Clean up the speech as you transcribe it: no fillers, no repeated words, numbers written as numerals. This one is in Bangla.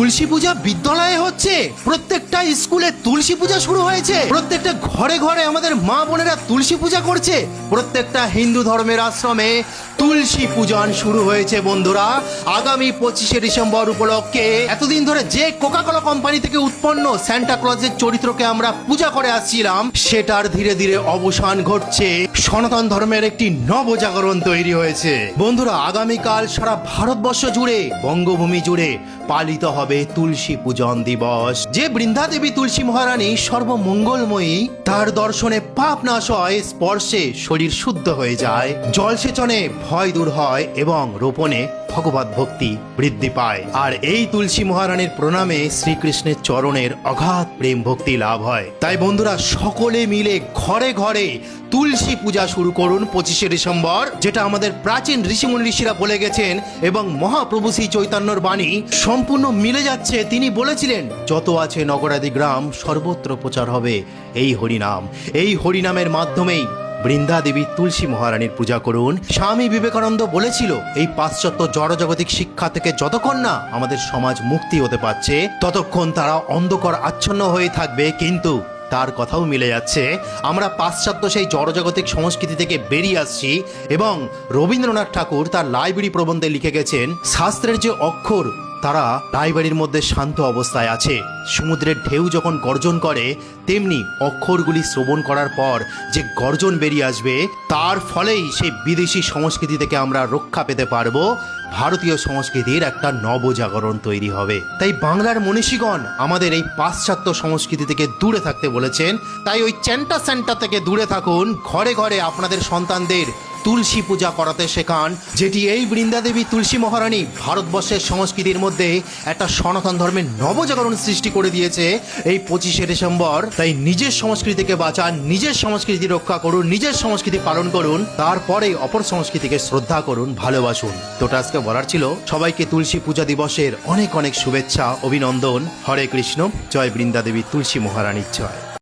তুলসী পূজা বিদ্যালয়ে হচ্ছে, প্রত্যেকটা স্কুলে তুলসী পূজা শুরু হয়েছে, প্রত্যেকটা ঘরে ঘরে আমাদের মা বোনেরা তুলসী পূজা করছে, প্রত্যেকটা হিন্দু ধর্মের আশ্রমে তুলসী পূজন শুরু হয়েছে। বন্ধুরা, আগামী 25শে ডিসেম্বর উপলক্ষে এতদিন ধরে যে কোকা কোলা কোম্পানি থেকে উৎপন্ন সান্টা ক্লজের চরিত্রকে আমরা পূজা করে আসছিলাম, সেটার ধীরে ধীরে অবসান ঘটছে। সনাতন ধর্মের একটি নবজাগরণ তৈরি হয়েছে। বন্ধুরা, আগামীকাল সারা ভারতবর্ষ জুড়ে, বঙ্গভূমি জুড়ে পালিত হবে তুলসী পূজন দিবস। যে বৃন্দা দেবী তুলসী মহারানী সর্বমঙ্গলময়ী, তার দর্শনে পাপ নাশ হয়, স্পর্শে শরীর শুদ্ধ হয়ে যায়, জলসেচনে ভয় দূর হয় এবং রোপণে ভগবত ভক্তি বৃদ্ধি পায়। আর এই তুলসী মহারানীর প্রণামে শ্রীকৃষ্ণের চরণের অগাধ প্রেম ভক্তি লাভ হয়। তাই বন্ধুরা, সকলে মিলে ঘরে ঘরে তুলসী পূজা শুরু করুন 25শে ডিসেম্বর, যেটা আমাদের প্রাচীন ঋষিমুনি ঋষিরা বলে গেছেন এবং মহাপ্রভু শ্রী চৈতন্যর বাণী সম্পূর্ণ মিলে যাচ্ছে। তিনি বলেছিলেন, যত আছে নগরাদি গ্রাম, সর্বত্র প্রচার হবে এই হরিনাম। এই হরিনামের মাধ্যমেই বৃন্দা দেবী তুলসী মহারানীর পূজা করুন। স্বামী বিবেকানন্দ বলেছিল, এই পাশ্চাত্য জড়জাগতিক শিক্ষা থেকে যতক্ষণ না আমাদের সমাজ মুক্তি হতে পারছে, ততক্ষণ তারা অন্ধকার আচ্ছন্ন হয়ে থাকবে। কিন্তু তার কথাও মিলে যাচ্ছে, আমরা পাশ্চাত্য সেই জড়জাগতিক সংস্কৃতি থেকে বেরিয়ে আসছি। এবং রবীন্দ্রনাথ ঠাকুর তার লাইব্রেরি প্রবন্ধে লিখে গেছেন, শাস্ত্রের যে অক্ষর তারা লাইব্রেরির মধ্যে শান্ত অবস্থায় আছে। সমুদ্রের ঢেউ যখন গর্জন করে, তেমনি অক্ষরগুলি শ্রবণ করার পর যে গর্জন বেরিয়ে আসবে, তার ফলেই সেই বিদেশি সংস্কৃতি থেকে আমরা রক্ষা পেতে পারবো। ভারতীয় সংস্কৃতির একটা নবজাগরণ তৈরি হবে। তাই বাংলার মনীষীগণ আমাদের এই পাশ্চাত্য সংস্কৃতি থেকে দূরে থাকতে বলেছেন। তাই ওই চ্যান্টা স্যান্টা থেকে দূরে থাকুন, ঘরে ঘরে আপনাদের সন্তানদের তুলসী পূজা করাতে শেখান, যেটি এই বৃন্দা দেবী তুলসী মহারানী ভারতবর্ষের সংস্কৃতির মধ্যে একটা সনাতন ধর্মের নবজাগরণ সৃষ্টি করে দিয়েছে এই 25শে ডিসেম্বর। তাই নিজের সংস্কৃতিকে বাঁচান, নিজের সংস্কৃতি রক্ষা করুন, নিজের সংস্কৃতি পালন করুন, তারপরে অপর সংস্কৃতিকে শ্রদ্ধা করুন, ভালোবাসুন। তো আজকে বলার ছিল, সবাইকে তুলসী পূজা দিবসের অনেক অনেক শুভেচ্ছা, অভিনন্দন। হরে কৃষ্ণ। জয় বৃন্দা দেবী তুলসী মহারানীর জয়।